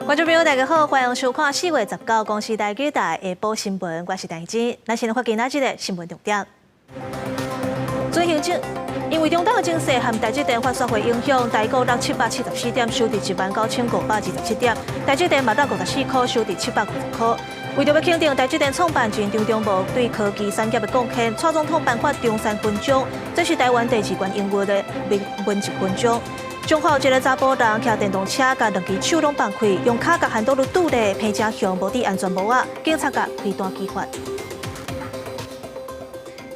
观众朋友，大家好，欢迎收看4月19公视台记台下晡新闻，我是戴子。咱先来看今仔日的新闻重点。最行政因为中岛政策和台积电发射会影响，台股落774点，收伫19527点；台积电嘛落54块，收伫750块。为着要肯定台积电创办人张忠谋对科技产业的贡献，蔡总统颁发中山勋章，这是台湾第2关英文的文职勋章。中华有一个查甫人骑电动车，甲2只手拢放开，用脚甲handle路拄咧，偏车向无戴安全帽啊！警察甲开单举发。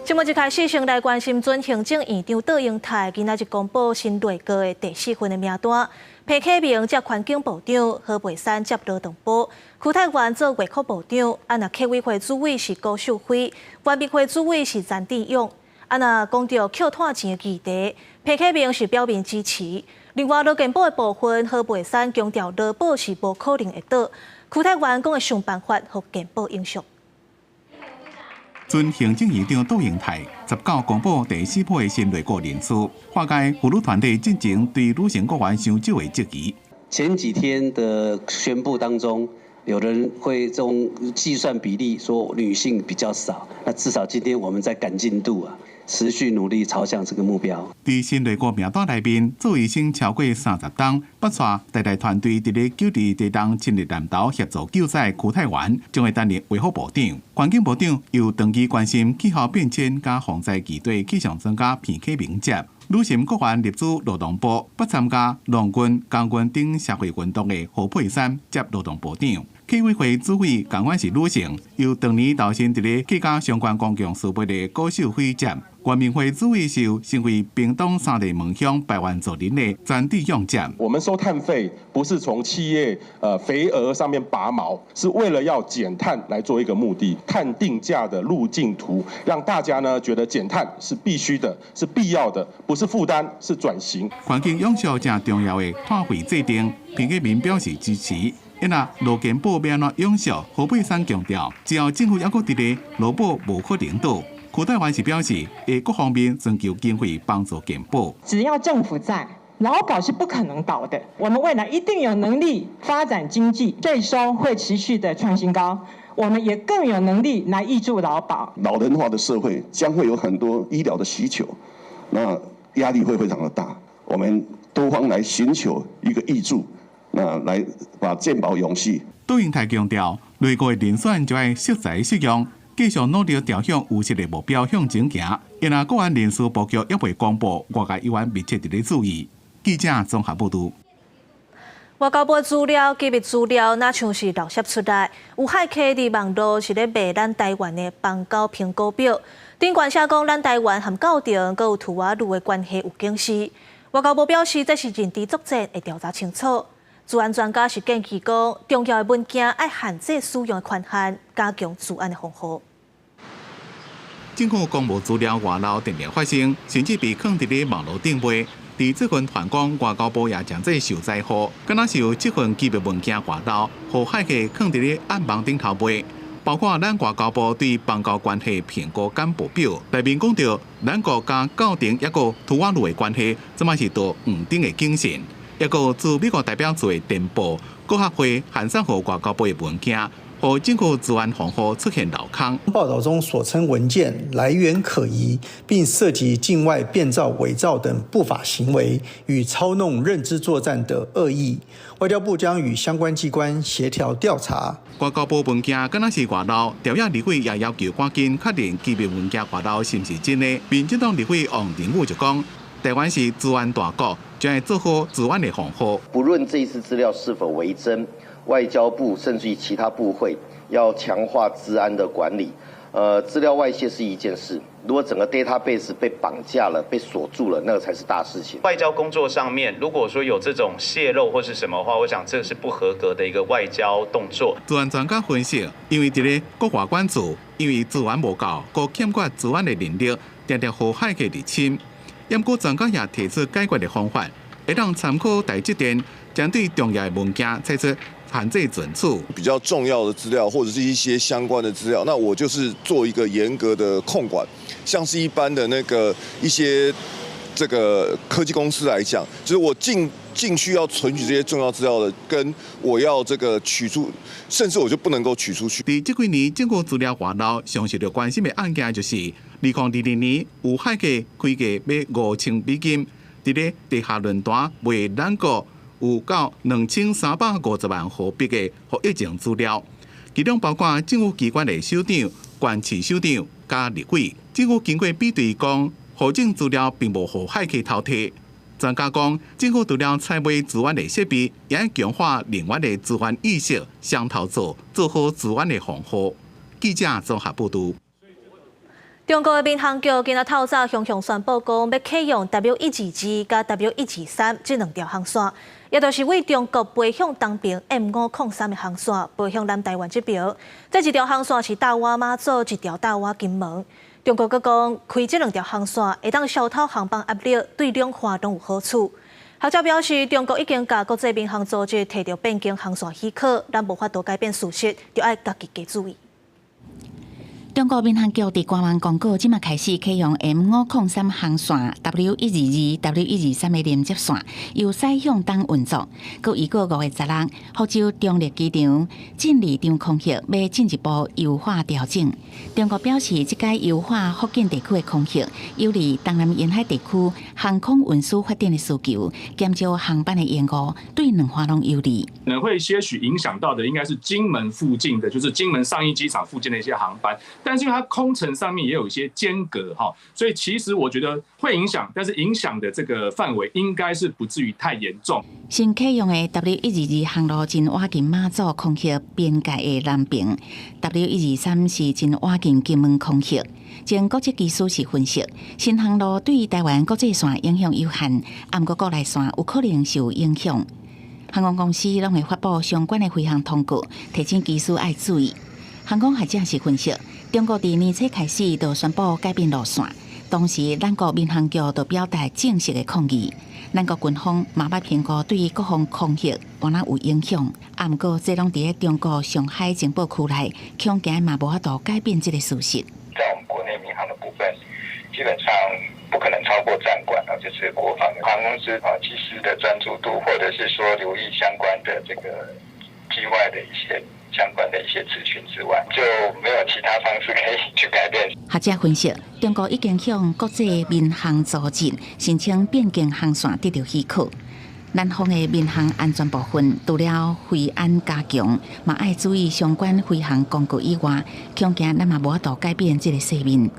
新闻一开始，先来关心准行政院长杜英泰今仔日公布新内阁的第4份的名单，裴启明接环境部长，何培山接劳动部，邱泰源做外科部长，那客委会主委是高秀辉，关闭会主委是詹志勇。那讲到扣碳钱的议题，裴启明是表明支持。另外，劳健保的部分，何培山强调劳保是无可能会倒，邱泰源讲会想办法互健保影响。准行政院长杜英泰19公布第4波的新内阁人数，化解妇女团体进前对女性国员伤少的质疑。前几天的宣布当中，有人会用计算比例说女性比较少，那至少今天我们在赶进度啊。持续努力朝向这个目标。在新内阁名单内面，做医生超过30档，北刷台大团队伫咧救治地动亲日南投协助救灾邱泰源将会担任卫福部长，环境部长由长期关心气候变迁加防灾机队气象专家裴启明接。女性国员入主劳动部，不参加农军、工军等社会运动的何佩珊接劳动部长。客委会主委同样是女性，由当年投身伫咧客家相关公共事务的高秀辉接。原民会主委是身为屏东3地门乡百万族人的詹志勇接。我们收碳费不是从企业肥额上面拔毛，是为了要减碳来做一个目的。碳定价的路径图，让大家呢觉得减碳是必须的，是必要的，不是负担，是转型。环境永续正重要的碳费制定，评议民表示支持。因那劳健保要安怎永续？何佩珊强调，只要政府还阁伫咧，劳保无可能倒。邱泰源是表示，会各方面寻求经费帮助健保。只要政府在，劳保是不可能倒的。我们未来一定有能力发展经济，税收会持续的创新高。我们也更有能力来挹注劳保。老人化的社会将会有很多医疗的需求，那压力会非常的大。我们多方来寻求一个挹注，那来把健保永续。杜英泰强调，内阁的人选就要适才适用。继续努力朝向务实的目标向前行。因那国安人事布局也未公布，外界有关密切伫咧注意。记者综合报道。外交部资料、机密资料，那像是漏泄出来，有骇客伫网络是咧卖咱台湾的邦交评估表。顶管写讲，咱台湾和校订，佮有图瓦鲁的关系有警示。外交部表示，这是认知作战，会调查清楚。治安专家是建议讲，重要的文件要限制使用的权限，加强治安的防护。政府公布资料外漏电电发生，甚至被放伫咧网络顶卖。伫这份传讲，外交部也将这受灾户，敢若是有这份机密文件外漏，互骇客放伫咧暗网顶头卖。包括咱外交部对邦交关系评估简报表，内面讲到咱国加校订抑个图瓦鲁的关系，这嘛是道黄顶的警讯。也个自美国代表处的电报，各学会函散互外交部的文件，互政府治安防护出现漏空。报道中所称文件来源可疑，并涉及境外变造、伪造等不法行为与操弄认知作战的恶意。外交部将与相关机关协调调查。外交部文件敢若是外漏，调查立委也要求赶紧确认机密文件外漏是毋是真的。民进党立委王定宇就讲，台湾是治安大国。将要做好治安的防护。不论这一次资料是否为真，外交部甚至于其他部会要强化治安的管理。资料外泄是一件事，如果整个 database 被绑架了、被锁住了，那个才是大事情。外交工作上面，如果说有这种泄露或是什么的话，我想这是不合格的一个外交动作。治安专家分析，因为伫咧国外关注，因为治安无够，佮欠缺治安的能力，常常互骇客入侵。不过，专家也提出解决的方法，会让参考台积电将对重要的文件采取限制准处。比较重要的资料或者是一些相关的资料，那我就是做一个严格的控管，像是一般的那个一些这个科技公司来讲，就是我进去要存取这些重要资料的，跟我要这个取出，甚至我就不能够取出去。在这几年政府资料外漏，上受到关心的案件就是2020年有海价开价要$5000，伫咧地下论坛卖咱国有到2350万户别个互疫情资料，其中包括政府机关的首长、县市首长加立委。政府经过比对讲，户政资料并无互海客偷摕。专家讲，政府除了采买资源的设备，也要强化人员的资源意识，双头做好资源的防护。记者综合报道。中国的民航局今仔透早向宣布讲，要启用 W122 甲 W123这2条航线，也就是为中国飞向东边 M503的航线飞向南台湾这边。这一条航线是大洼马祖，一条大洼金门。中国阁讲，开这2条航线会当消透航班压力，对两岸都有好处。学者表示，中国已经甲国际民航组织摕到边境航线许可，咱无法度改变事实，就要家己加注意。中国民航局伫官网公告，即马开始启用 M503航线 W122、W123的连接线，由西向东运作。佮预告5月16日，福州中立机场进离场空隙要进一步优化调整。中国表示，即届优化福建地区的空隙，有利东南沿海地区航空运输发展的需求，减少航班的延误，对两岸拢有利。可能会些许影响到的，应该是金门附近的，就是金门上义机场附近的一些航班。但是因为它空程上面也有一些间隔哈，所以其实我觉得会影响，但是影响的这个范围应该是不至于太严重。新启用的 W122航路真倚近马祖空隙边界的南边 ，W123是真倚近金门空隙。经国际技术是分析，新航路对台湾国际线影响有限，不过国内线有可能受影响。航空公司拢会发布相关的飞航通告，提醒机师要注意。航空学者是分析，中国伫年初开始就宣布改变路线，当时咱国民航局就表达正式的抗议。咱国军方嘛捌评估对各方空隙有哪有影响，不过这拢伫咧中国上海情报区内，恐惊嘛无法度改变这个事实。在我们国内民航的部分，基本上不可能超过站管啊，就是国防航空公司啊，机师的专注度，或者是说留意相关的这个机外的一些相关的一些资讯之外，就没有其他方式可以去改变。学者分析，中国已经向国际民航组织申请边境航线得到许可。咱方的民航安全部分，除了飞安加强，嘛爱注意相关飞航工具以外，恐惊咱嘛无法度改变这个世面。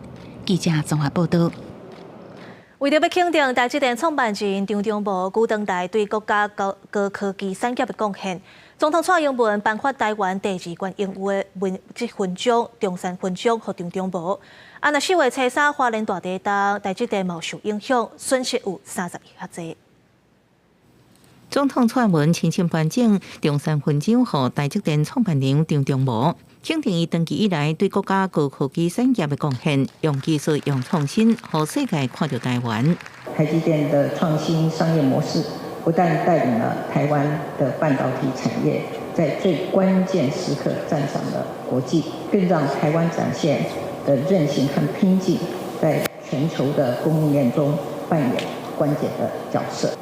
记者综合报道。为着要肯定台积电创办人张忠谋古当代对国家高科技产业的贡献，总统蔡英文颁发台湾第2冠荣誉勋章中山勋章给张忠谋。那4月初3花莲大地震，台积电冇受影响，损失有30亿较济。总统蔡英文亲自颁奖中山勋章给台积电创办人张忠谋，肯定伊长期以来对国家高科技产业的贡献，用技术、用创新，让世界看到台湾。台积电的创新商业模式，不但带领了台湾的半导体产业在最关键时刻站上了国际，更让台湾展现的韧性和拼劲，在全球的供应链中扮演关键的角色。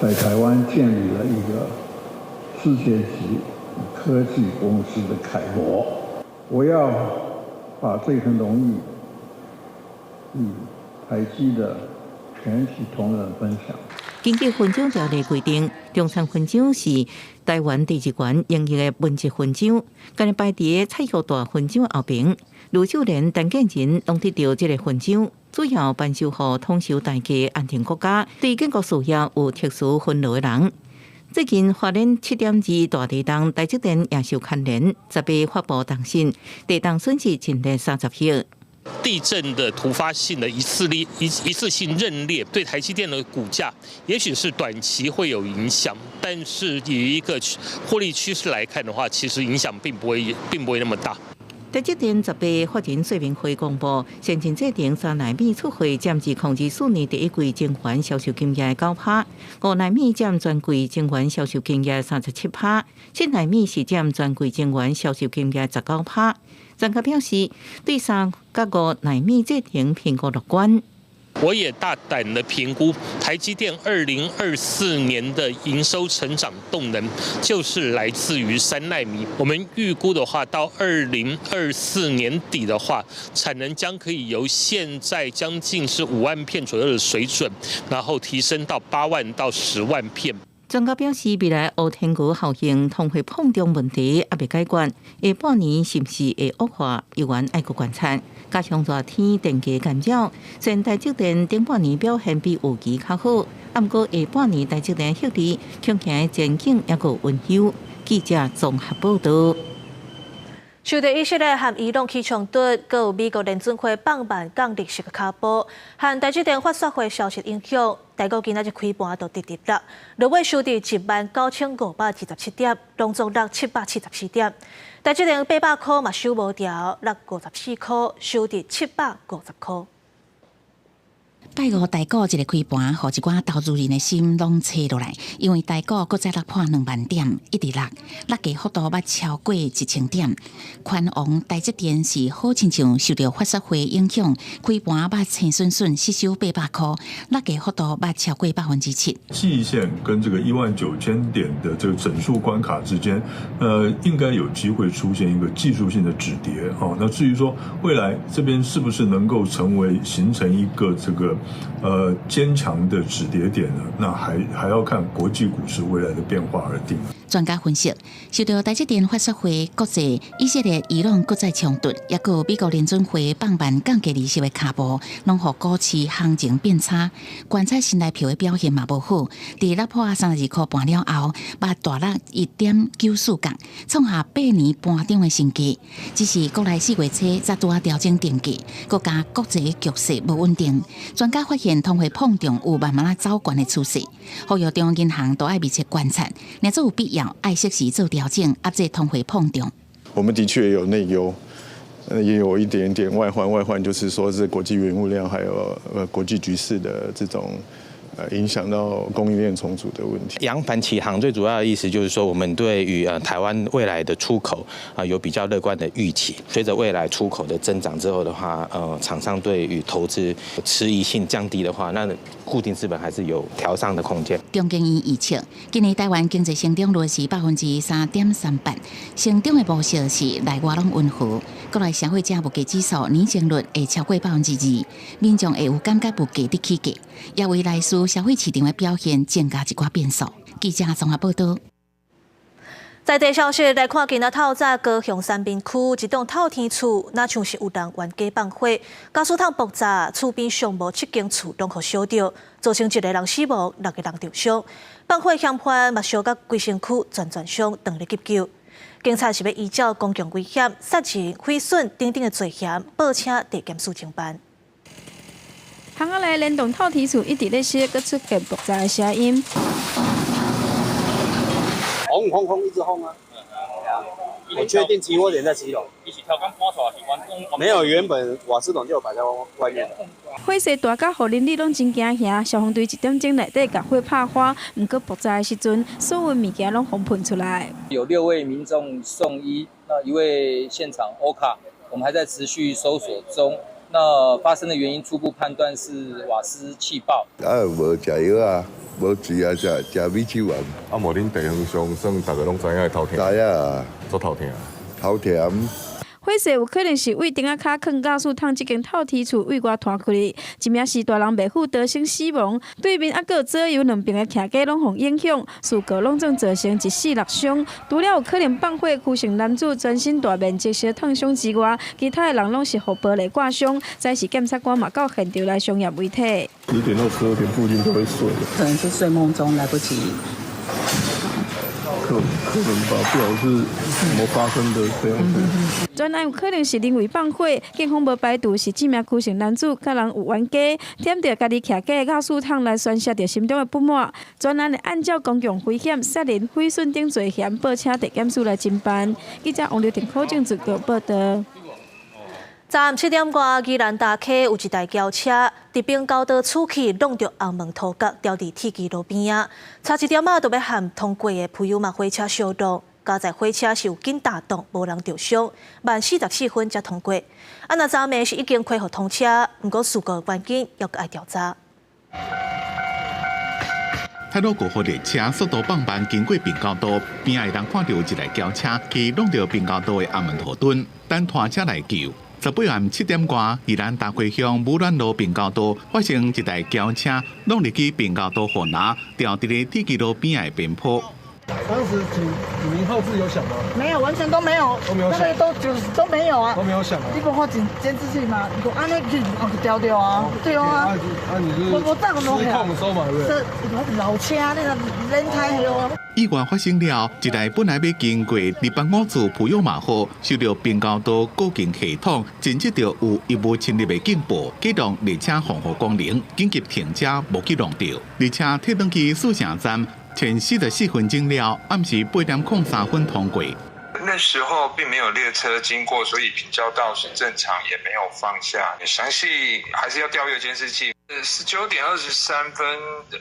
在台湾建立了一个世界级科技公司的楷模，我要把这份荣誉与台积的全体同仁分享。根据勋章条例规定，中山勋章是台湾第2冠荣誉的文职勋章，今日摆伫蔡玉大勋章后边，卢秀莲、陈建仁拢得到这个勋章。主要颁授予统筹大家安定国家、对建国事业有特殊分劳的人。最近花莲7.2大地震，台积电也受牵连。10月发布当信，地震损失近30亿。地震的突发性的一次性认列，对台积电的股价也许是短期会有影响，但是以一个获利趋势来看的话，其实影响并不会那么大。台积电10月法人说明会公布，先进制定3奈米出货占2024年第1季晶圆销售金额9%，5奈米占全季晶圆销售金额37%，7奈米是占全季晶圆销售金额19%。专家表示，对3甲5奈米制定评估乐观。我也大胆的评估，台积电2024年的营收成长动能就是来自于3奈米。我们预估的话，到2024年底的话，产能将可以由现在将近是5万片左右的水准，然后提升到8万到10万片。专家表示，未来黑天鹅效应通货膨胀问题还未解决，下半年是不是会恶化，有关爱国观察。加上热天电价干扰，虽然台积电顶半年表现比预期较好，不过下半年台积电获利恐惊前景也个温柔。记者综合报道。受到以色列和伊朗起冲突，佮有美国联准会放慢降利息的脚步，和台积电法说会消息影响，台股今仔日开盘就直直落，落尾收伫19527点，拢总落774点。台积电800块嘛收无掉，落54块，收伫750块。拜五台股一个开盘，互一寡投资人的心拢切落来，因为台股搁再落破2万点，一直落价幅度捌超过1000点。宽宏台积电是好亲像受到法说会影响，开盘捌清顺顺失收800块，落价幅度捌超过7%。季线跟这个19000点的这个整数关卡之间，应该有机会出现一个技术性的止跌哦。那至于说未来这边是不是能够形成一个这个坚强的止跌点呢？那还要看国际股市未来的变化而定。专家分析，受到台积电法说会、国际以色列、伊朗搁再冲突，也有美国联准会放慢降价利息的脚步，拢互股市行情变差。观察新台票的表现嘛无好，伫落破32块半了后，捌大落1.94角，创下8年半中的新低。只是国内4月初才拄调整定价，国家国际局势无稳定。专家发现通货膨胀有慢慢走悬的趋势，呼吁中央银行都要密切观察，若做有必要爱适时做调整，压制通货膨胀。我们的确也有内忧，也有一点点外患。外患就是说是国际原物料还有国际局势的这种影响到供应链重组的问题。扬帆起航最主要的意思就是说，我们对于台湾未来的出口有比较乐观的预期。随着未来出口的增长之后的话，厂商对于投资迟疑性降低的话，那固定资本还是有调上的空间。中经院预测，今年台湾经济成长率是3.38%，成长的模式是内外拢温和。国内消费者物价指数年增率会超过2%，民众会有感觉物价得起价，也为来自消费市场的表现增加一寡变数。记者综合报道。在地消息来看，今仔透早高雄三民区一栋透天厝，那像是有人冤家放火，加速烫爆炸，厝边上无7间厝拢互烧着，造成1个人死亡，6个人重伤。放火嫌犯嘛烧甲规身躯全伤，等咧急救。警察是要依照公共危险、杀人、毁损等等的罪嫌，报请地检署侦办。巷仔内连栋透天厝一直咧烧，佮出现爆炸的声音。轰，一直轰啊！我确定起火点在7楼。没有，原本瓦斯桶就有摆在外面。火势大到互邻里拢真惊吓，消防队1点钟内底甲火拍花，不过爆炸的时阵，所有物件拢轰喷出来。有6位民众送医，那1位现场 OKA， 我们还在持续搜索中。那发生的原因初步判断是瓦斯气爆。无食药啊，无水啊，食米酒啊。无恁地方上算大家拢知影会头疼。知影啊，做头疼。头疼。火势有可能是为顶仔骹囥加速烫这间透天厝为外传开去，一名是大人未赴得生死亡，对面还佫左右2边的徛家拢互影响，事故拢总造成1死6伤。除了有可能放火躯成男子全身大面积烧烫伤之外，其他的人拢是互玻璃挂伤。再是检察官嘛到现场来商业遗体。10点到12点附近都会睡，可能是睡梦中来不及。可能吧，不晓得是怎么发生的这样子。专案有可能是人为放火，警方无排除是这名躯成男子甲人有冤家，踮着家己徛家的教书桶来宣泄着心中的不满。专案会按照公共危险、杀人、毁损等罪嫌，报请地检署来侦办。记者王刘婷考证自由报道。昨暗7点外，宜兰大溪有一台轿车，伫并高岛厝起弄着后门头角，掉伫铁轨路边啊，差一点就要和通过的普悠玛火车相撞，加载火车是有紧打动，无人受伤，慢44分才通过。那昨暝是已经恢复通车，不过事故原因要爱调查。太鲁国货列车速度放慢，经过并高道，边仔人看到一台轿车去弄到并高道的暗门河墩，等拖车来救。18暗7点外，宜兰大溪乡武兰路并高道发生一台轿车弄入去并高道河南，掉伫咧铁基路边仔边坡。当时警铃号志有响吗？没有，完全都没有，都没有响，那个都没有啊，都没有响啊。你不看监视器吗？你按那去调掉啊，对啊。你是我这样都没有。失控的时候嘛，对不对？这老车那个轮胎有啊。意外发生了，一台本来要经过250次普悠马后，受到并高道固定系统侦测到有异物侵入的警报，启动列车防护功能，紧急停车，无去弄掉。列车退转去四城站。前44分钟了，暗时8点03分通过。那时候并没有列车经过，所以平交道是正常，也没有放下。详细还是要调阅监视器。19点23分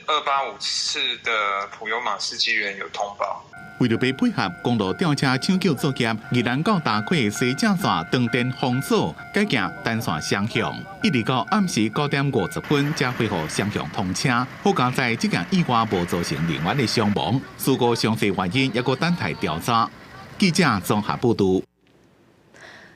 285次的普悠玛司机员有通报。为了要配合公路吊车抢救作业，宜兰到大溪西正线断电封锁，改行单线双向，一直到暗时9点50分才恢复双向通车。好在在这件意外无造成人员的伤亡，事故详细原因也搁等待调查。记者综合报道。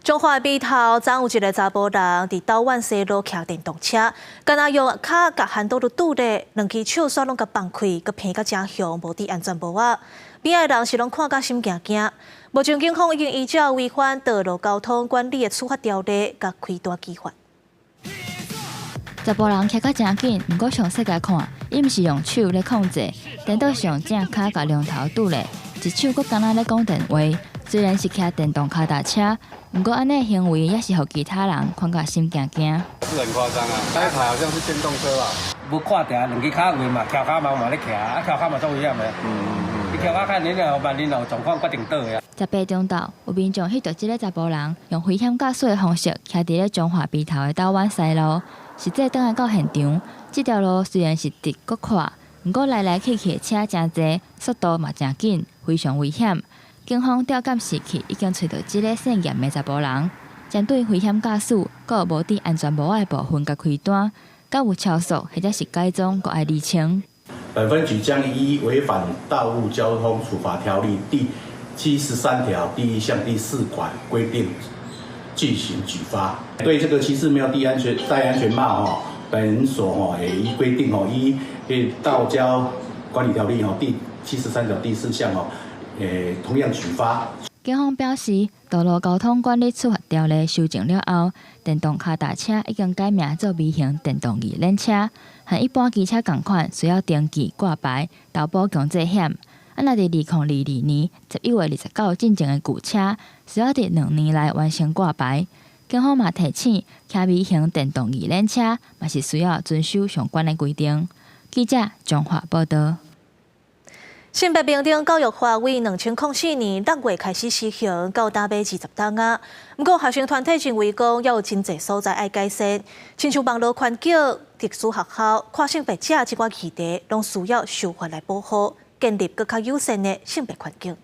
中华北头昨有一个查甫人伫岛湾西路骑电动车，敢若用脚甲hand道路堵咧，两支手煞拢甲放开，佮偏到正向，无伫安全帽仔。边仔人是拢看甲心惊惊。目前警方已经依照违反道路交通管理的处罚条例，甲开单起罚。查甫人骑甲真紧，毋过详细来看，伊毋是用手咧控制，颠倒是用正脚甲龙头堵咧，一手佫敢若咧讲电话。虽然是骑电动脚踏车，不过安尼行为也是互其他人看甲心惊惊。是很夸张啊！那一台好像是电动车吧？无看定，两只脚位嘛，翘脚毛嘛咧骑，翘脚嘛做危险的。你翘脚看你若万一有状况，决定倒呀。18中昼，有民众翕到一个查甫人用危险驾驶的方式骑伫咧中华北头的岛湾西路，实际倒来到现场，这条路虽然是直搁宽，不过来来去去的车真多，速度嘛真紧，非常危险。警方调监视器已经找到这个姓严的查甫人，针对危险驾驶、佮无戴安全帽的部分，甲开单，甲有超速或者是改装，佮爱厘清。本分局将依违反道路交通处罚条例第73条第1项第4款规定进行举发。对这个骑士没有戴安全帽本所也依规定依道交管理条例第73条第4项同样举发。警方表示，道路交通管理处罚条例修正了后，电动脚踏车已经改名做微型电动二轮车，和一般机车同款，需要登记挂牌、投保强制险。若伫2022年11月29进前的旧车，需要伫2年内完成挂牌。警方嘛提醒，骑微型电动二轮车嘛是需要遵守相关的规定。记者综合报道。性别平等教育法为2004年6月开始施行，到打尾20天啊。不过学生团体认为讲，还有真侪所在爱改善，亲像网络环境、特殊学校、跨性别者这寡议题，拢需要修法来保护，建立更较友善的性别环境。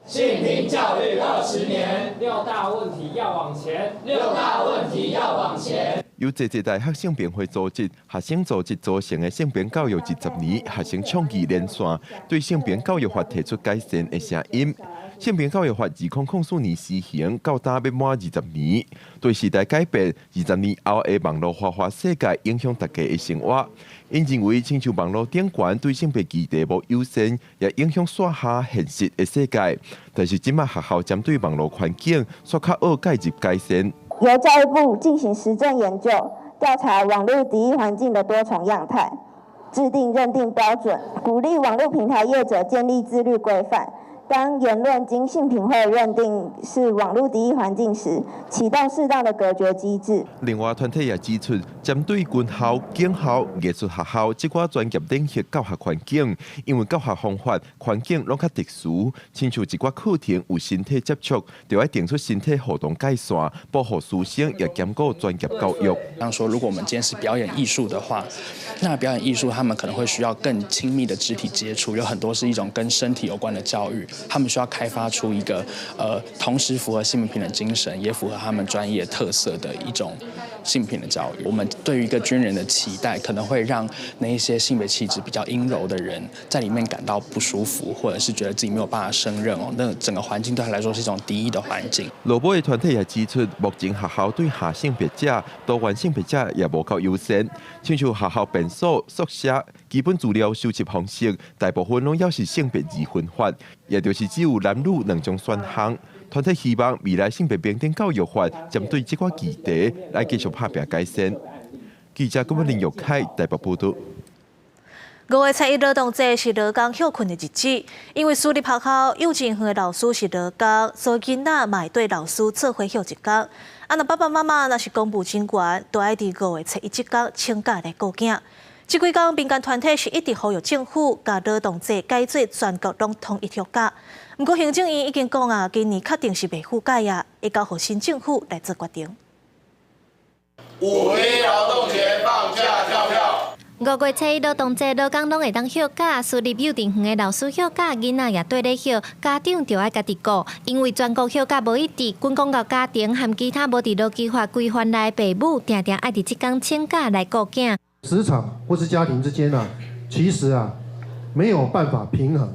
性平教育20年，6大问题要往前，6大问题要往前。由济大学性平会组织、学生组织组成的性平教育20年学生倡议连线，对性平教育法提出改善的声音。性平教育法2004年施行，到打要满20年，对时代改变，20年后的网络花花世界影响大家的生活。因认为，亲像网络顶悬对性别议题无优先，也影响线下现实的世界。但是，今麦学校针对网络环境，煞较恶介入改善。由教育部进行实证研究，调查网络敌意环境的多重样态，制定认定标准，鼓励网络平台业者建立自律规范。当言论经性平会认定是网络敌意环境时，启动适当的隔绝机制。另外，团体也指出，针对军校、警校、艺术学校这寡专业领域教学环境，因为教学方法、环境拢较特殊，亲像一寡课程有身体接触，就要定出身体活动界线，保护师生也兼顾专业教育。比方说，如果我们今天是表演艺术的话，那表演艺术他们可能会需要更亲密的肢体接触，有很多是一种跟身体有关的教育。他们需要开发出一个同时符合性别平等精神，也符合他们专业特色的一种性平的教育。我们对于一个军人的期待，可能会让那一些性别气质比较阴柔的人在里面感到不舒服，或者是觉得自己没有办法胜任哦。那整个环境对他来说是一种敌意的环境。劳保的团体也指出，目前学校对下性别者、多元性别者也无够优先，像学校便所、宿舍、基本资料收集方式，大部分拢要是性别二分法，也就是只有男女两种选项。团体希望未来性别平等教育法针对这款议题来继续拍拼改善。记者郭林玉凯台北报道。5月7日劳动节是劳工休困的日子，因为私立学校幼稚园的老师是劳工，所以囡仔嘛会对老师做伙休一天。若爸爸妈妈若是公务人员，都爱伫5月7日这天请假来顾囝。这几天民间团体是一直呼吁政府把劳动节改做全国拢统一休假。不过行政院已经讲今年确定是袂赴改会交予新政府来做决定。5一劳动节放假跳跳。5月7日劳动节，劳工拢会当休假，私立幼稚园的老师休假，囡仔也对咧休，家长就要家己顾。因为全国休假无一致，军公告家庭和其他无伫劳基法规范内的父母，定定爱伫即天请假来顾囝。职场或是家庭之间其实没有办法平衡，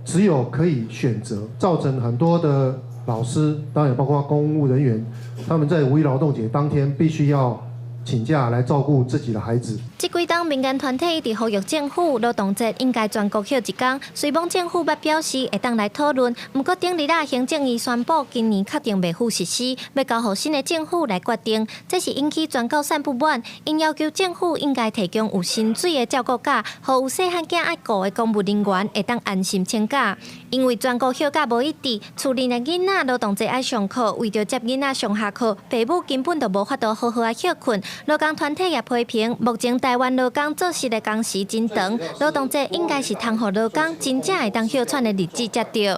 只有可以选择，造成很多的老师，当然也包括公务人员，他们在5一劳动节当天必须要请假来照顾自己的孩子。这几天民间团体一直呼吁政府劳动节应该全国休一天，虽望政府捌表示会当来讨论，不过顶日行政院宣布今年确定袂赴实施，要交予新的政府来决定。这是引起全国散不满，因要求政府应该提供有薪水的照顾假，让有细汉囝爱顾的公务人员会当安心请假。因为全国休假无一致，厝里的囡仔劳动节爱上课，为着接囡仔上下课，父母根本就无法度好好啊休困。劳工团体也批评，目前台湾劳工做事的工时真长，劳动节应该是通予劳工真正会当休喘的日子才对。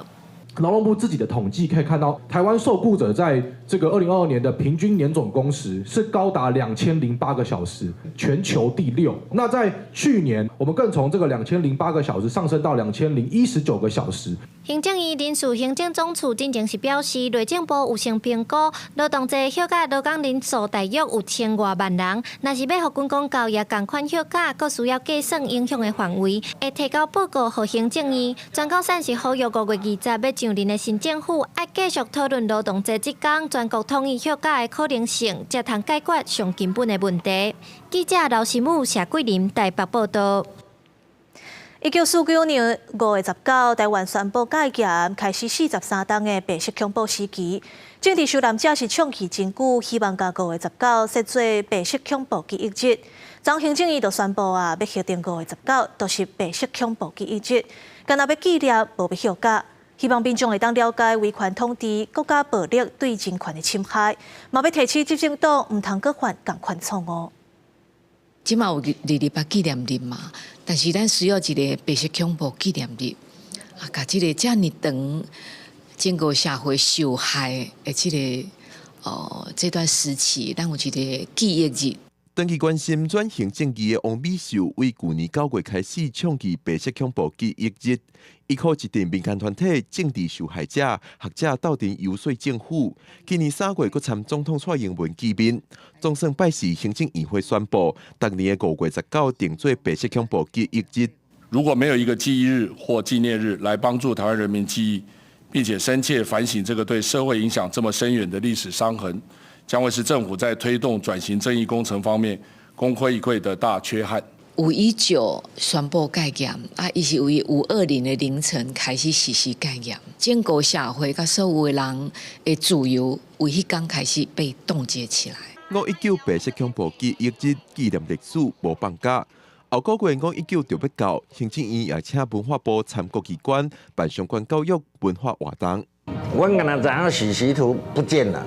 劳动部自己的统计可以看到，台湾受雇者在这个2022年的平均年总工时是高达2008个小时，全球第6。那在去年，我们更从这个2008个小时上升到2019个小时。行政院人事行政总处真正是表示，内政部有先评估，劳动节休假劳工人数大约有1000多万人。若是要予军公教也同款休假，佫需要计算影响的范围，会提交报告予行政院。全国散是呼吁5月20日要上任的新政府，爱继续讨论劳动节这天全国统一休假的可能性，才通解决上根本的问题。记者刘新武、谢桂林台北报道。1949年5月19日，台湾宣布戒严，开始43天的白色恐怖时期。政治受难者是倡议真久，希望把5月19日设做白色恐怖记忆日。昨行政院就宣布要核定5月19日就是白色恐怖记忆日，干那要纪念，无要休假。希望民众会当了解威权统治、国家暴力对人权的侵害，嘛要提醒执政党唔通搁犯同款错误。即嘛有228纪念日嘛，但是咱需要一个白色恐怖纪念日，甲即个遮尔长整个社会受害的这段时期，咱有一个记忆日。长期关心转型正义的王美秀，为去年9月开始倡议白色恐怖记忆日，依靠一定民间团体、政治受害者、学者斗阵游说政府。今年3月，佮参总统蔡英文见面，总算拜时行政议会宣布，当年的5月19日定做白色恐怖记忆日。如果没有一个记忆日或纪念日来帮助台湾人民记忆，并且深切反省这个对社会影响这么深远的历史伤痕，将会是政府在推动转型正义工程方面功亏一篑的大缺憾。519宣布戒严，伊是为520的凌晨开始实施戒严，整个社会甲所有的人的自由，为迄天开始被冻结起来。519白色恐怖记忆日纪念历史无放假。后个月519就要到，行政院也请文化部参国机关办相关教育文化活动。我敢若知影许习图不见了。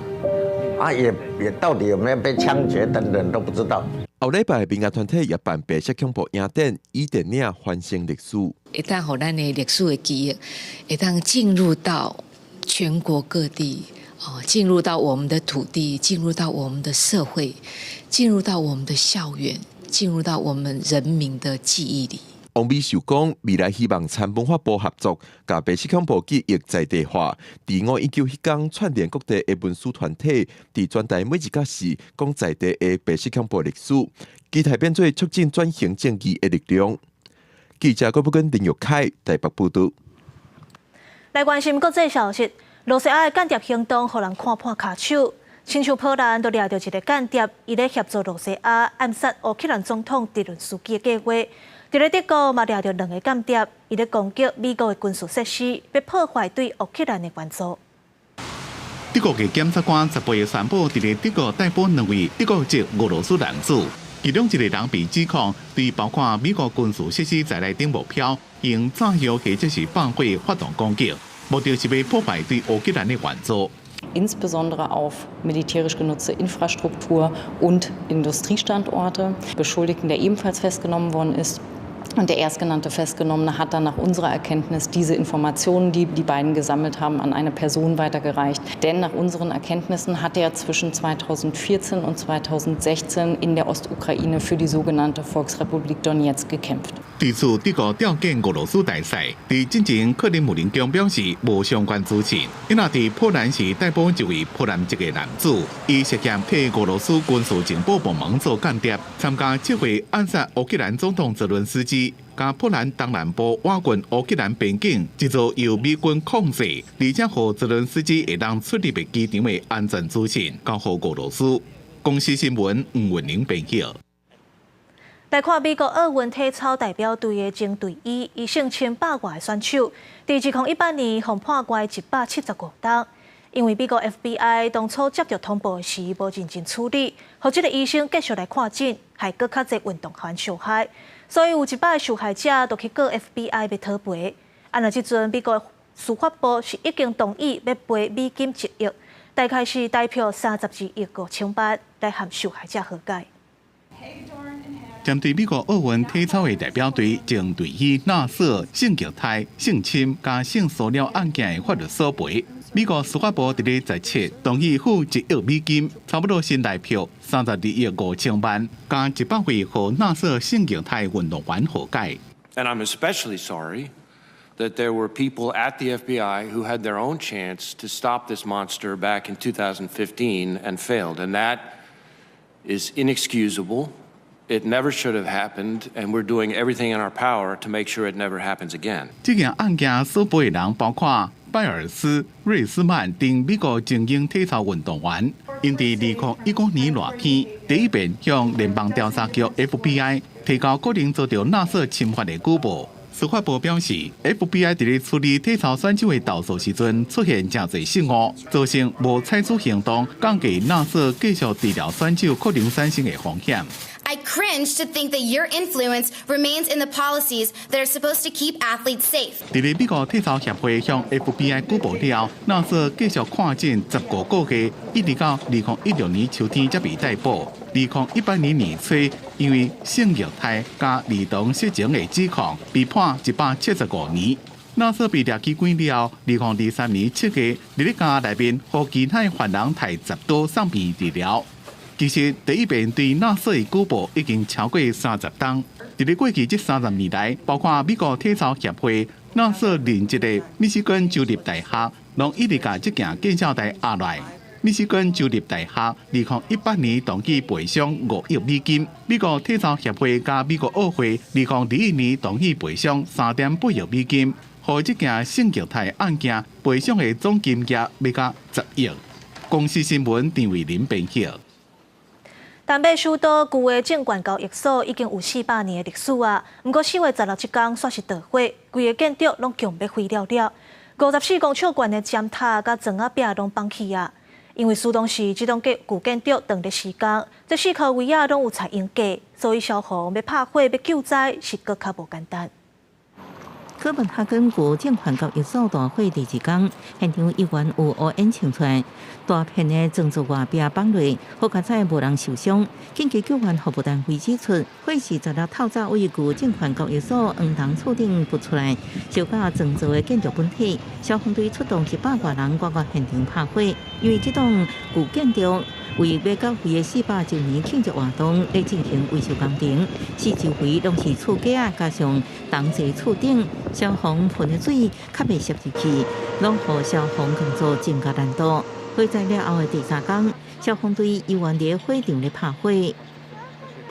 也到底有没有被枪决等等都不知道。后礼拜民间团体也办白色恐怖影展，以电影反省历史，会当互咱的历史的记忆，会当进入到全国各地，进入到我们的土地，进入到我们的社会，进入到我们的校园，进入到我们人民的记忆里。王美秀讲，未来希望参文化部合作，甲白色恐怖记忆在地化。伫519迄天串联各地的文书团体，伫全台每一角市讲在地的白色恐怖历史，期待变做促进转型正义的力量。记者郭不跟林玉凯台北报道。来关心国际消息，罗西亚的间谍行动，互人看破卡手。亲像波兰都抓到一个间谍，伊咧协助罗西亚暗杀乌克兰总统泽伦斯基的计划。伫咧德国嘛抓到2个间谍，伊咧攻击美国的军事设施，要破坏对乌克兰的援助。德国嘅检察官10月宣布，伫咧德国逮捕2位德国籍俄罗斯男子，其中一个人被指控对包括美国军事设施在内等目标，用炸药或者是放火发动攻击，目的是要破坏对乌克兰的援助。Insbesondere auf militärisch genutzte Infrastruktur und Industriestandorte. Beschuldigten, der ebenfalls festgenommen worden ist. Und der erstgenannte Festgenommene hat dann nach unserer Erkenntnis diese Informationen, die die beiden gesammelt haben, an eine Person weitergereicht. Denn nach unseren Erkenntnissen hat er zwischen 2014 und 2016 in der Ostukraine für die sogenannte Volksrepublik Donetsk gekämpft. 对此，德国调解俄罗斯大使伫进前，克里姆林宫表示无相关知情。因那伫波兰时逮捕一位波兰籍的男子，伊涉嫌替俄罗斯军事情报部门做间谍，参加计划暗杀乌克兰总统泽伦斯基。甲波兰东南部瓦郡乌克兰边境一座由美军控制，而且和泽伦斯基会当出入的机场的安全资讯交予俄罗斯。公司新闻黄云玲编报。来看美国奥运体操代表队的前队医，伊性侵100外的选手，伫2018年被判关175档。因为美国 FBI 当初接到通报时无认真处理，互这个医生继续来看诊，害佫较侪运动员受害。所以有100个受害者都去告 FBI 要讨赔。按照即阵，美国司法部是已经同意要赔美金1亿，大概是代表32亿5千万来和受害者和解。针对美国奥运体操的代表队前队医纳瑟性虐待、性侵加性骚扰案件的法律索赔，美国司法部伫咧17同意付1亿美金，差不多新台币32亿5千万，加100位和纳瑟性虐待运动员和解。And I'm especially sorry that there were people at the FBI who had their own chance to stop this monster back in 2015 and failed, and that is inexcusable. It never should have happened, and we're doing everything in our power to make sure it never happens again. 这件案件所赔的人包括拜尔斯、瑞斯曼等美国精英体操运动员，因伫2019年热天第一遍向联邦调查局 FBI 提交个人遭到纳瑟侵犯的举报。司法部表示 ，FBI 伫咧处理体操选手的投诉时阵出现真侪失误，造成无采取行动，降低纳瑟继续治疗选手可能产生的风险。I cringe to think that your influence remains in the policies that are supposed to keep athletes safe. 伫咧美国体操协会向 FBI 举报了，纳瑟继续看诊15个月，一直到2016年秋天才被逮捕。2018年年初，因为性虐待加儿童色情的指控，被判175年。纳瑟被抓起关了，2023年7月，伫咧家内面和其他犯人摕10刀送片治疗。其实第一遍对纳瑟的举报已经超过30档。伫咧过去这30年来，包括美国体操协会、纳瑟任职的密西根州立大学，拢一直甲这件建设台压来。密西根州立大学2018年同意赔偿5亿美金，美国体操协会加美国奥会2021年同意赔偿3.8亿美金，互这件性虐待案件赔偿的总金额要到10亿。公司新闻张伟林编辑。台北首都旧的证券交易所已经有400年的历史啊，不过4月16日天煞是大火，规个建筑拢强要毁了了。54公尺高的尖塔甲砖仔壁拢放弃啊，因为苏当时这栋旧建筑当日施工，这4颗位啊拢有采用过，所以消防要拍火要救灾是搁较无简单。哥本哈根旧证券交易所大火第2天，现场依然有乌烟冲出，大片的建筑外壁崩落，好在无人受伤。紧急救援服务单位指出，火是在了透早为旧证券交易所黄塘厝顶扑出来，烧到整座的建筑本体。消防队出动100多人赶到现场拍火，因为这栋旧建筑为要到会的400周年庆祝活动在进行维修工程，4周围拢是厝架加上同齐厝顶，消防喷的水较袂摄入去，拢互消防工作增加难度。火灾了后的第3天，消防队依然伫火场咧拍火。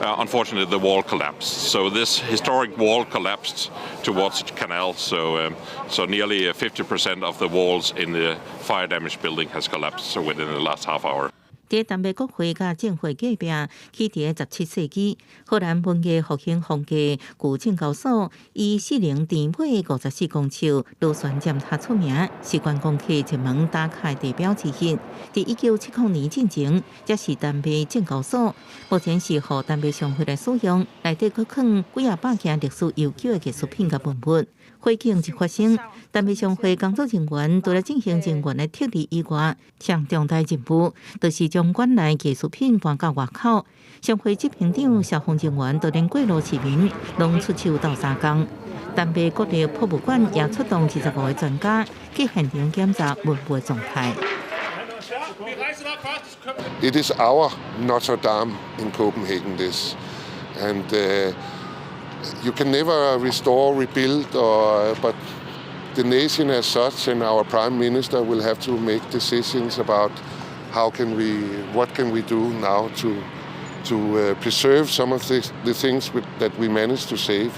Unfortunately, the wall collapsed. So this historic wall collapsed towards the canal. So nearly 50% of the walls in the fire damaged building has collapsed within the last half hour. 伫淡北国会甲建会隔壁，起伫17世纪，荷兰文艺复兴风格古建高所，以40甜美54公尺螺旋尖塔出名，是观光客一门打开地标之一。伫1970年进前，这是淡北建高所，目前是互淡北商会来使用，内底搁放几啊百件历史悠久的艺术品甲文物。火警一发生，淡北商会工作人员除了进行人员的撤离以外，上重大任务就是将馆内艺术品搬到外口。商会执行长、消防人员都连过路市民，拢出手斗相共。淡北国立博物馆也出动25个专家去现场检查文物的状态。It is our Notre Dame in Copenhagen, this, and you can never restore, rebuild, but the nation as such and our Prime Minister will have to make decisions about what can we do now to preserve some of the things that we managed to save.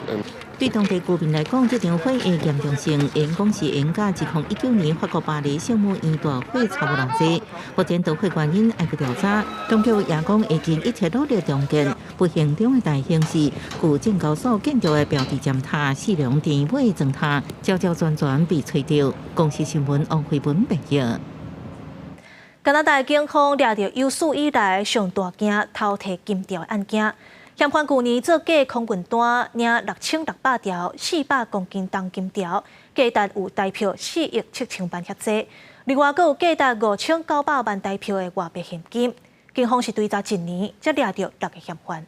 对当地居民来讲，这场火的严重性，因讲是因甲2019年法国巴黎圣母院大火差无同齐。目前导火原因还在调查，当局也讲会尽一切努力重建不幸中的大刑事古建高所建筑的标志尖塔4良甜美砖塔，悄悄全被吹掉。公司新闻王慧文报道。加拿大警方抓到有史以来上大件偷摕金条案件。嫌犯去年做假空运单，领6600条400公斤重金条，价值有台票4亿7千万遐济。另外，阁有价值5900万台票的外币现金。警方是追查1年，才抓到6个嫌犯。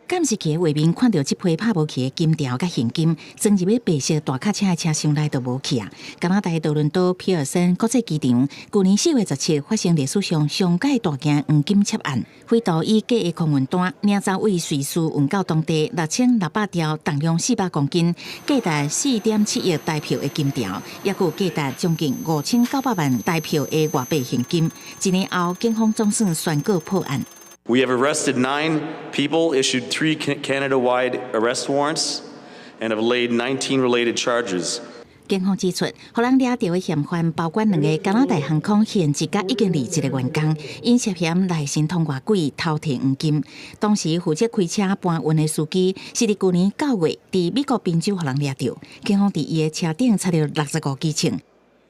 监视器的画面看到这批拍无去的金条甲现金，装入白色大卡车的车厢内都无去啊！加拿大多伦多皮尔森国际机场去年4月17发生历史上上界大件黄金窃案，匪徒以假的空运单领走位瑞士运到当地6600条重量400公斤、价值4.7亿台票的金条，也有价值将近5900万台票的外币现金。1年后，警方总算宣告破案。We have arrested 9 people, issued 3 Canada-wide arrest warrants, and have laid 19 related charges. 警方指出，互人抓到的嫌犯包括2个加拿大航空现职甲已经离职的员工，因涉嫌来神通外鬼偷摕黄金。当时负责开车搬运的司机是伫去年9月伫美国宾州互人抓到，警方伫伊的车顶查到65支枪。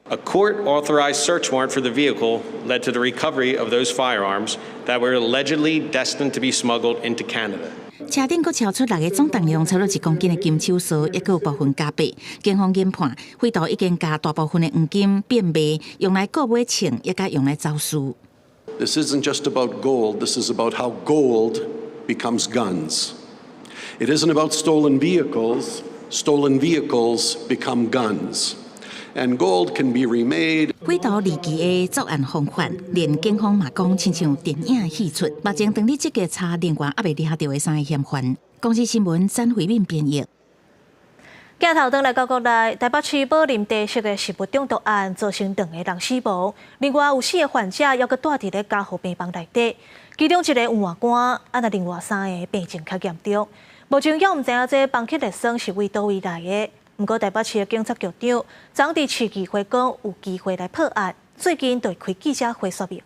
A court-authorized search warrant for the vehicle led to the recovery of those firearms that were allegedly destined to be smuggled into Canada. 车顶阁超出6个总重量超过1公斤的金手锁，也有部分假币。警方研判，匪徒已经将大部分的黄金变卖，用来购买枪，也甲用来走私。This isn't just about gold. This is about how gold becomes guns. It isn't about stolen vehicles. Stolen vehicles become guns.And gold can be remade. 匪徒离奇的作案方法，连警方嘛讲亲像电影戏出。目前当日即个查另外还未抓到的3个嫌犯。公司新闻詹慧敏编译。镜头转来到国内，台北市宝林地设的食物中毒案造成2个人死亡，另外有4个患者还佫住伫咧加护病房内底，其中1个有外观，另外3个病情较严重。目前也唔知影这房客热酸是为倒位来的。不过，台北市的警察局长昨伫市议会讲有机会来破案，最近就开记者会说明。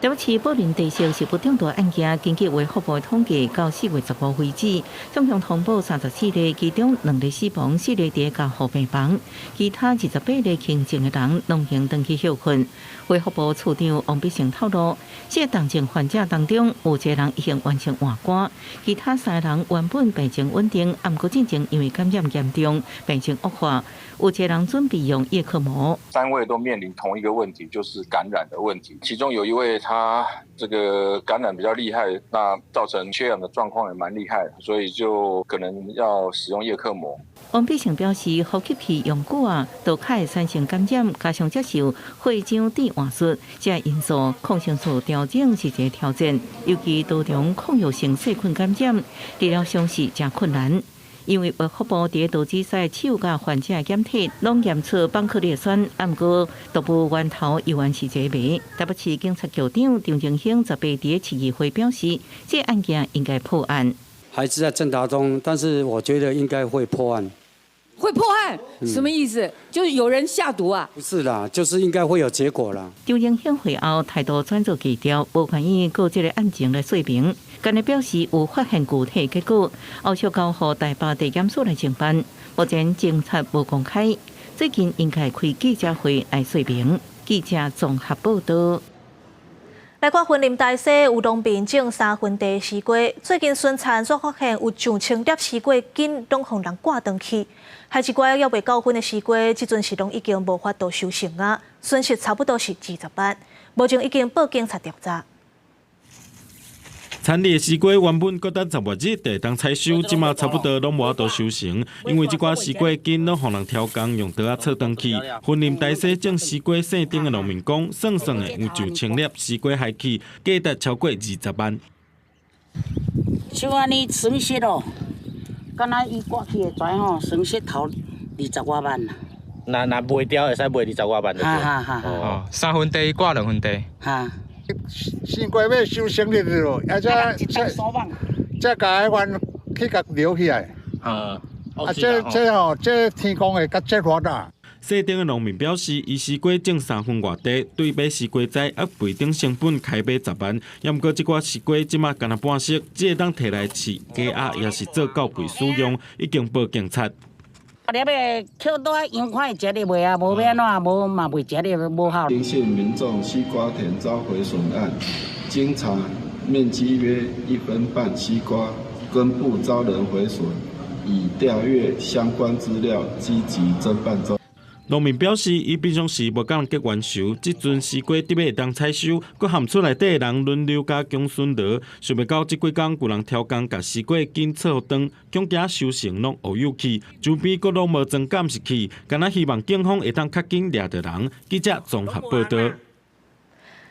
台北市宝林地设食物中毒案件，根据卫福部统计，到4月10号为止，总共通报34例，其中2例死亡，4例伫加护病房，其他28例轻症的人拢已登记休困。卫福部处长王必胜透露，这重症患者当中有1个人已经完成换肝，其他3个人原本病情稳定，不过进前因为感染严重，病情恶化。有1个人准备用叶克膜。3位都面临同一个问题，就是感染的问题。其中有1位他这个感染比较厉害，那造成缺氧的状况也蛮厉害，所以就可能要使用叶克膜。王必胜表示，呼吸器用久啊，都较会产生感染，加上接受会场电话术，这因素抗生素调整是一个挑战，尤其多种抗药性细菌感染，治疗上是真困难。因为卫福部伫桃子赛手甲患者检体，拢验出苯克列酸，毋过毒物源头依然是一个谜。台北市警察局长张正兴18伫市议会表示，这案件应该破案。还是在侦查中，但是我觉得应该会破案。会破案？什么意思？就是有人下毒啊？不是啦，就是应该会有结果啦。张正兴会后态度转做低调，无愿意告这个案情来说明。今日表示有发现具体结果，后续交予台北地检署来侦办。目前警察无公开，最近应该开记者会来说明。记者综合报道。来看云林大溪有农民种3分地西瓜，最近孙田所发现有上千粒西瓜茎拢互人挂断去，还一寡还未到分的西瓜，即阵是拢已经无法度收成啊，损失差不多是20万。目前已经报警察调查。产地的西瓜原本搁等10月日就会当采收，即马差不多拢无法度收成，因为即寡西瓜茎拢互人挑工用刀插断去。云林大溪种西瓜姓丁的农民讲，算算的有上千粒西瓜害去，价值超过20万。像安尼损失哦，敢若伊挂去的跩吼，损失头20外万啦。那卖掉会使卖20外万就对。哈3分地挂2分地。哈。西瓜要收成日咯，啊这甲迄款去甲留起来。这天公会较节约啦。姓丁的农民表示，伊西瓜种3分外地，对买西瓜仔压倍等成本开买10万，也毋过即寡西瓜即马干那半熟，只会当摕来饲鸡鸭，也是做高倍使用，已经报警察。你要捡倒洋款会食哩袂啊？无要安怎？无嘛袂食哩，无好。林姓民众西瓜田遭毁损案，经查面积约1分半西瓜根部遭人毁损，已调阅相关资料，积极侦办中。农民表示，伊平常时无甲人结冤仇，即阵西瓜得要会当采收，佮含出内底的人轮流加强损劳，想袂到即几工有人挑工，甲西瓜紧撮断，恐惊收成拢乌有去，周边佮拢无增减是去，敢若希望警方会当较紧抓到人。记者综合报道。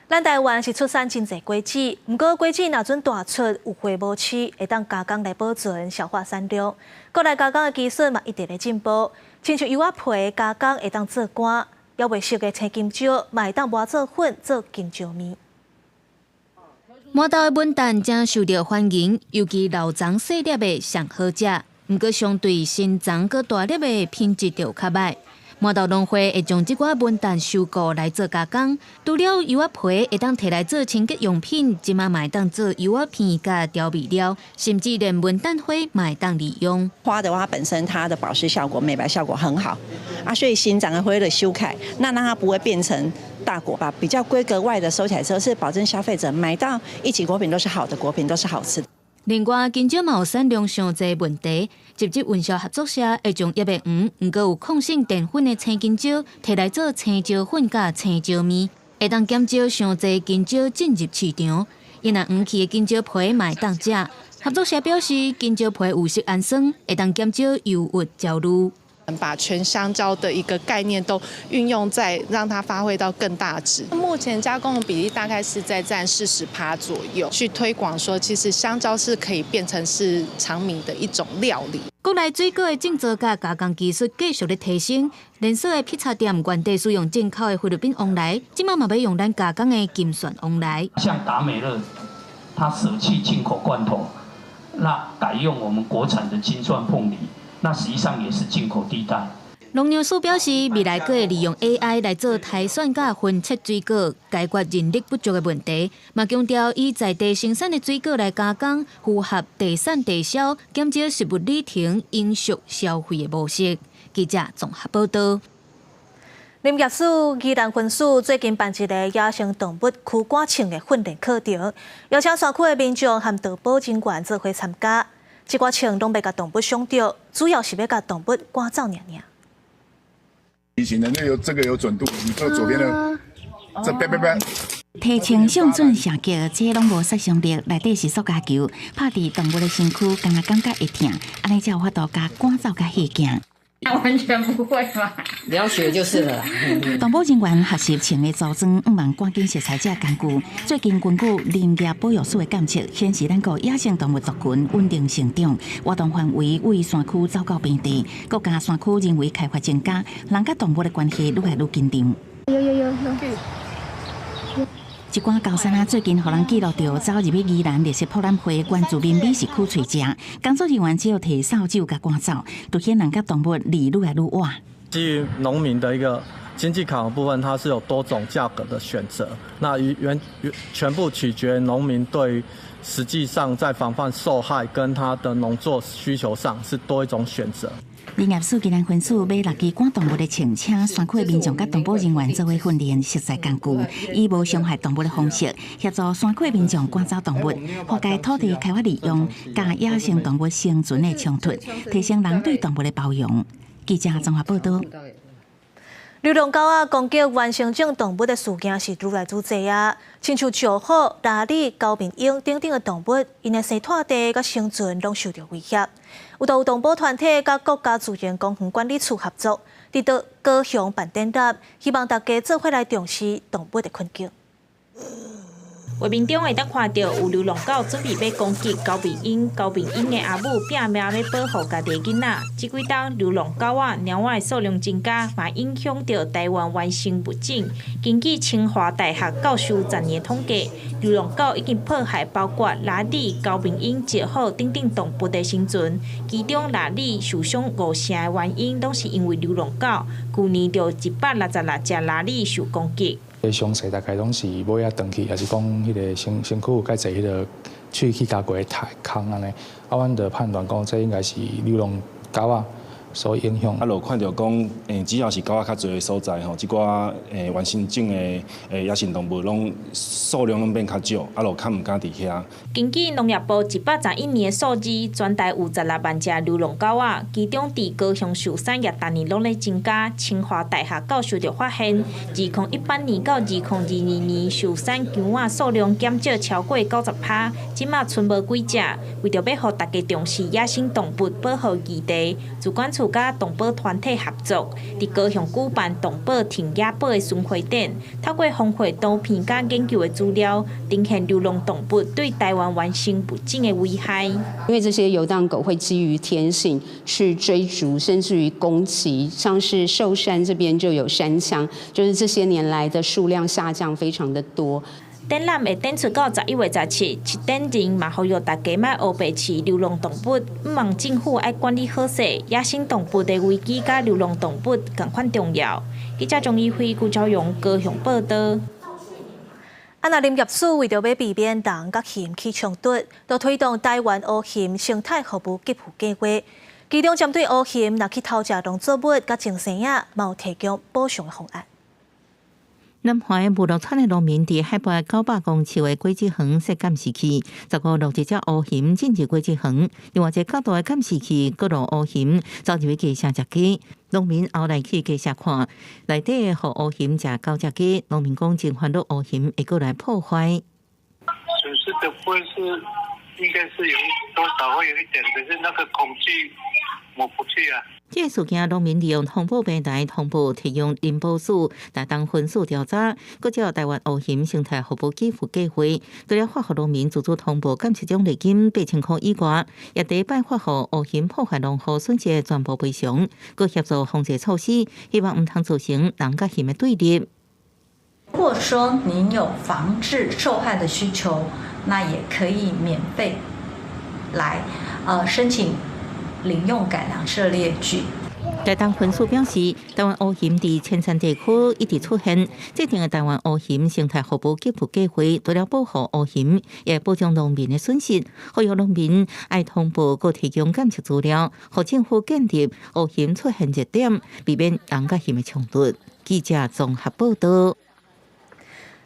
咱台湾是出产真侪果子，毋过果子若准大出有花无市，会当加工来保存消化产量。国内加工的技术嘛一直在进步，亲像柚仔皮加工会当做干，还未熟的青金蕉嘛会当磨做粉做金蕉面。满豆的文旦正受到欢迎，尤其老长细粒的上好食，毋过相对新长佮大粒的品质就较歹。满豆农会会将即寡文旦收购来做加工，除了柚仔皮会当摕来做清洁用品，即马嘛会当做柚仔片甲调味料，甚至连文旦花嘛会当利用。花的话本身它的保湿效果、美白效果很好啊，所以新长的花的修改，那让它不会变成大果，把比较规格外的收起来之后，是保证消费者买到一起果品都是好的果品，都是好吃的。另外，金蕉嘛有产量上侪问题，直接运销合作社会将叶白黄，毋过有抗性淀粉的青金蕉，摕来做青椒粉甲青椒面，会当减少上侪金蕉进入市场。因若黄去的金蕉皮嘛会当食。合作社表示，金蕉皮有色氨酸，会当减少忧郁焦虑。把全香蕉的一个概念都运用在让它发挥到更大值。目前加工的比例大概是在占40%左右，去推广说其实香蕉是可以变成是长米的一种料理。国内水果的种植甲加工技术继续咧提升，连锁的披萨店原地使用进口的菲律宾旺来，即马嘛要用咱加工的金蒜旺来。像达美乐，它舍弃进口罐头，那改用我们国产的金蒜凤梨。那实际上也是进口地带。农业署表示，未来可会利用 AI 来做筛选甲分切水果，解决人力不足的问题。嘛强调以在地生产的水果来加工，符合地产地销、减少食物里程、饮食消费的模式。记者综合报道。林业署、宜兰分署最近办一个野生动物驱赶枪的训练课程，邀请山区的民众和动保人员做伙参加。这寡枪拢要甲动物伤着，主要是要甲动物赶走尔。提醒的那这个有准度，你这左边的这提升上准射击，这拢无杀伤力，内底是塑胶球，拍伫动物的身躯，敢若感觉会痛，安尼才有法度甲赶走甲吓惊。完全不会吧？你要学就是了。动保人员学习穿的组装，毋望赶紧食材者工具。最近根据林业保育署的监测，显示咱国野生动物族群稳定成长，活动范围为山区走到平地，国家山区人为开发增加，人甲动物的关系愈来愈紧张。有。一寡高山啊，最近互人记录到走入去宜兰烈士博览会原住民美食区找食，工作人员只有摕扫帚甲赶走，凸显人甲动物离愈来愈远。基于农民的一个经济考量部分，它是有多种价格的选择，那全部取决农民对实际上在防范受害跟他的农作需求上是多一种选择。林业署今年分署买6支赶动物的乘车，山区的民众甲动保人员做伙训练实在工具，以无伤害动物的方式协助山区的民众赶走动物，化解土地开发利用甲野生动物生存的冲突，提升人对动物的包容。记者综合报道。流浪狗攻击原生种动物的事件是愈来愈多啊，亲像石虎、拉里、高明鹰等等的动物，因的生态地甲生存拢受到威胁。有动保团体甲国家自然公园管理处合作，伫到高雄办展览，希望大家做伙来重视动物的困境。画面中会当看到有流浪狗准备要攻击高明鹰，高明鹰的阿母拼命要保护家己囡仔。这几天流浪狗猫仔的数量增加，嘛影响到台湾原生物种。根据清华大学教授10年统计，流浪狗已经迫害包括拉里、高明鹰、石虎等等动物的生存。其中拉里受伤5成的原因，都是因为流浪狗。去年就166只拉里受攻击。详细大概拢是尾仔断去，也是讲迄个身躯有介侪迄个喙齿加过的空安尼，阮就判断讲这应该是流浪狗仔所影响。就看到讲，只要是狗仔较侪的所在吼，即寡原生种的野生动物拢数量拢变较少，就较毋敢伫遐。根据农业部111年的数字，全台有16万只流浪狗仔，其中伫高雄市产业逐年拢在增加。清华大学教授就发现，2018年到2022年受产姜仔数量减少超过90%，即马剩无几只。为着要互大家重视野生动物保护议题，主管处甲动保团体合作，伫高雄举办动保挺野保的巡回展，透过峰会图片甲研究的资料，呈现流浪动物对台湾原生物种的危害。因为这些游荡狗会基于天性去追逐，甚至于攻击，像是寿山这边就有山羌，就是这些年来的数量下降非常的多。展览会展出到11月17日，展人嘛呼吁大家莫乌白饲流浪动物，毋望政府爱管理好势，野生动物的危机甲流浪动物同款重要。记者钟义辉、顾朝阳高雄报道。林业署为着要避免人甲熊起冲突，就推动台湾乌熊生态服务给付计划。其中针对乌熊若去偷食农作物甲种生仔，嘛有提供补偿的方案。南华的无鹿产的农民伫海拔900公尺的果子园设监视器，15只乌熊进入果子园，另外一个较大的监视器，各路乌熊走入去鸡舍食鸡。农民后来去鸡舍看，内底互乌熊食9只鸡。农民讲真烦恼乌熊会过来破坏。损失的部分是应该是有多少会有一点，可是那个恐惧抹不去啊。这个事件，农民利用通报平台通报，提用林保署来当分数调查，搁照台湾乌熊生态服务给付计划，除了发予农民自主通报减失奖励金8,000块以外，也第一摆发予乌熊破坏农户损失的全部赔偿，搁协助防治措施，希望唔通造成人甲熊的对立。如果说您有防治受害的需求，那也可以免费来申请领用改良设列举。该当分数表示，台湾乌熊伫前山地区一直出现，制定的台湾乌熊生态服务给付计划，除了保护乌熊，也保障农民的损失。呼吁农民爱通报，佮提供监测资料，互政府建立乌熊出现热点，避免人甲熊的冲突。记者综合报道。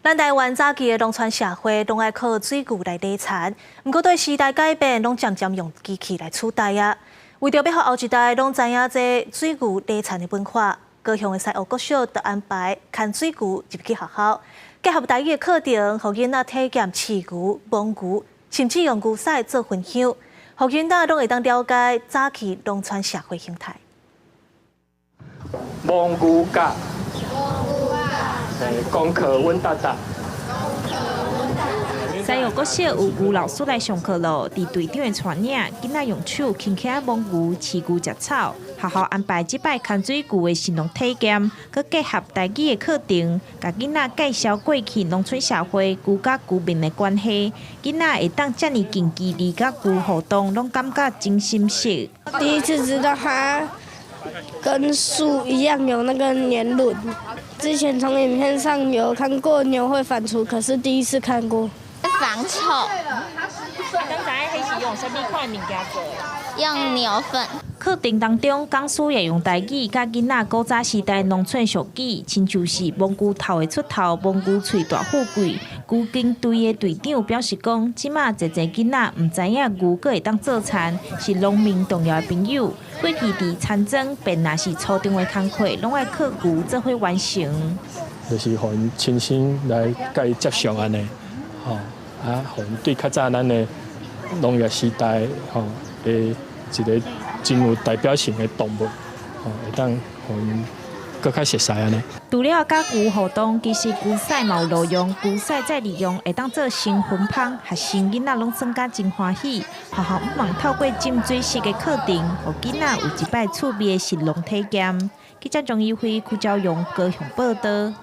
咱台湾早期的农村社会拢爱靠水牛来犁田，不过对时代改变，拢渐渐用机器来取代啊。为着要让后一代拢知影这水牛犁田的文化，高雄的西澳国小就安排牵水牛入去学校，结合台语的课程，让囡仔体验饲牛、摸牛，甚至用牛屎做分享，让囡仔拢会当了解早期农村社会形态。摸牛甲，功课稳当当。西澳国小有牛老师来上课咯，伫队长的带领，囡仔用手轻轻摸牛、饲牛、食草。学校安排即摆牵水牛的神农体验，佮结合台语的课程，甲囡仔介绍过去农村社会牛甲牛民的关系。囡仔会当遮尔近距离甲牛互动，拢感觉真新鲜。第一次知道它跟树一样有那个年轮，之前从影片上有看过牛会反刍，可是第一次看过。防臭。刚才迄是用什么款物件做？用牛粉。课程当中，讲师也用台语，甲囡仔古早时代农村俗语，亲像是蒙牛头会出头，蒙牛喙大富贵。牛耕队的队长表示讲，即马侪囡仔唔知影牛阁会当做田，是农民重要的朋友。过去伫田庄，便若是初中的工课，拢爱靠牛做伙完成。就是互因亲身来甲伊接触安尼，互因对较早咱的农业时代的一个真有代表性的动物，会当互因更较熟悉安尼。除了甲牛互动，其实牛屎嘛有路用，牛屎再利用会当做成分芳，学生囡仔拢算甲真欢喜。学校毋忘透过浸水式的课程，互囡仔有一摆趣味的神农体验。记者张义辉、邱昭勇高雄报道。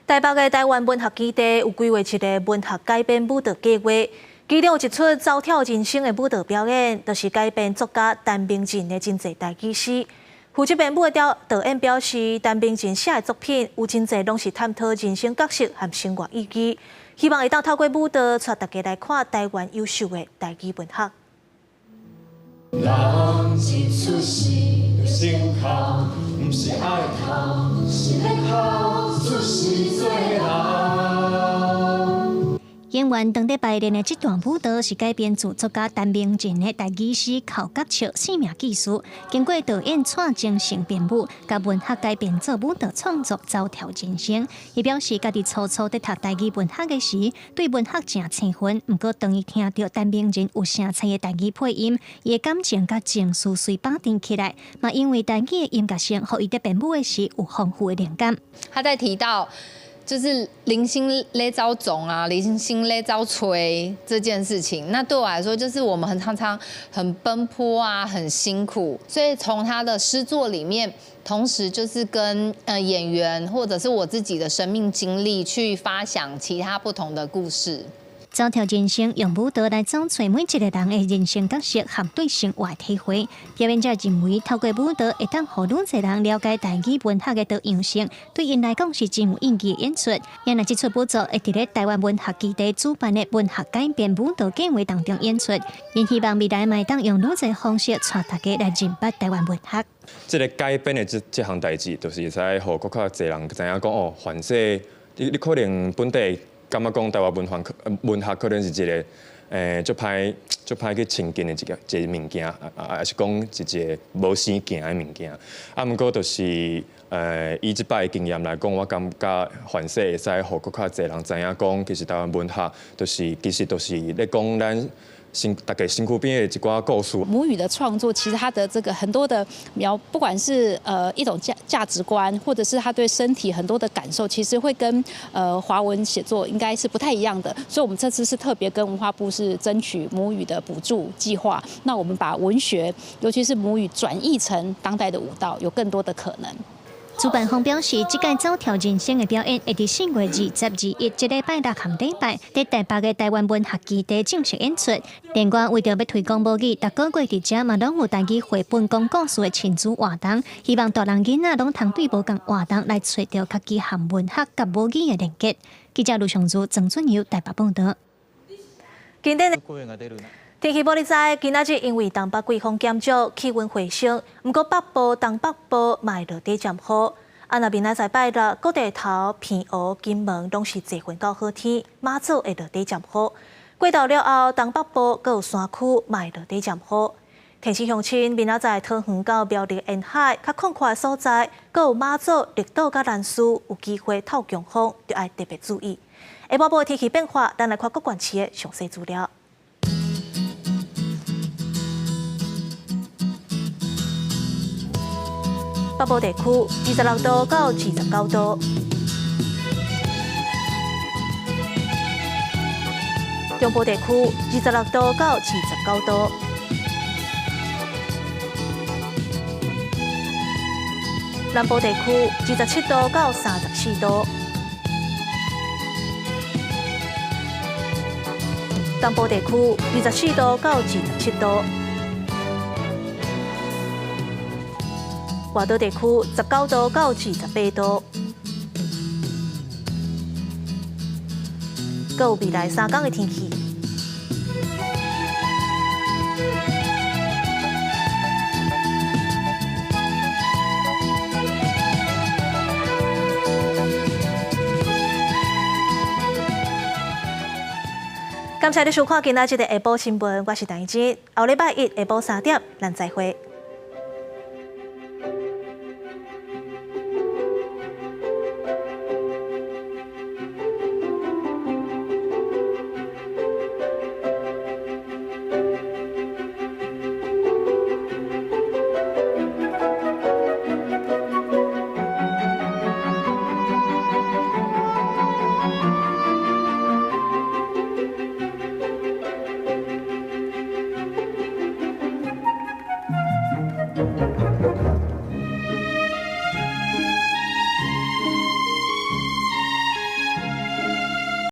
台北的台湾文学基地有规划一个文学改编舞蹈计划，其中有一出走跳人生的舞蹈表演，就是改编作家陈明进的真济台语诗。负责编舞的导演表示，陈明进写的作品有真济拢是探讨人生角色和生活意义，希望会当透过舞蹈，带大家来看台湾优秀的台语文学。人一出世就先哭，不是爱哭，是要哭出世做人。演员当地排练的这段舞蹈是改编自作家陈明进的台语诗《口角笑生命纪事》，经过导演蔡精成编舞，甲文学改编做舞蹈创作，走跳人生。伊表示，家己初初在读台语文学的时，对文学真兴奋，不过当伊听到陈明进有声彩的台语配音，伊的感情甲情绪随绑定起来。嘛，因为台语的音乐性，互伊在编舞的时有丰富的灵感。他在提到。就是零星勒招种啊，零星勒招锤这件事情，那对我来说，就是我们常常很奔波啊，很辛苦，所以从他的诗作里面，同时就是跟演员或者是我自己的生命经历去发想其他不同的故事。走跳人生用舞蹈来找出每一个人的人生角色和对生活的体会。表演者认为，透过舞蹈会当让愈侪人了解台语文学的多样性，对因来讲是真有意义的演出。因为这出舞作会伫咧台湾文学基地主办的文学改编舞蹈计划当中演出，因希望未来嘛当用愈侪方式带大家来认识台湾文学。这个改编的这项代志，就是会使让更较侪人知影讲哦，反正你可能本地。感觉讲台湾文学可能是一个足歹去亲近的一个物件，还是讲一个无生行的物件。毋过就是以即摆的经验来讲，我感觉反射会使互更较侪人知影讲，其实台湾文学其实就是咧讲咱。大概辛苦边的一寡故事。母语的创作，其实它的这个很多的不管是一种价值观，或者是他对身体很多的感受，其实会跟华文写作应该是不太一样的。所以我们这次是特别跟文化部是争取母语的补助计划。那我们把文学，尤其是母语转译成当代的舞蹈，有更多的可能。主办方表示，这届走跳人生的表演会伫4月22日一礼拜6和礼拜，在台北的台湾文学基地正式演出。另外，为着要推广母语，逐个月伫遮嘛拢有台语绘本讲故事的亲子活动，希望大人囡仔拢通对无共活动来找到家己和文学甲母语的连结。记者卢尚珠、郑俊佑台北报道。今天天气报你知，今仔日因为东北季风减少，气温回升，不过北部、东北部嘛会落地渐好。若明仔载拜六，各地头、平湖、金门拢是侪云到好天，马祖会落地渐好。过到了后，东北部阁有山区嘛会落地渐好。天气乡亲，明仔载桃园到苗栗沿海较广阔的所在，阁有马祖、绿岛甲兰屿有机会透强风，就要特别注意。下晡晡天气变化，咱来看各县市的详细资料。北部地区26度到29度，中部地区26度到29度。南部地区27度到34度，东部地区24度到27度，外岛地区19度到28度。阁有未来3天的天气。感谢你收看今仔日的下晡新闻，我是陈怡真。后礼拜一下晡3点，咱再会。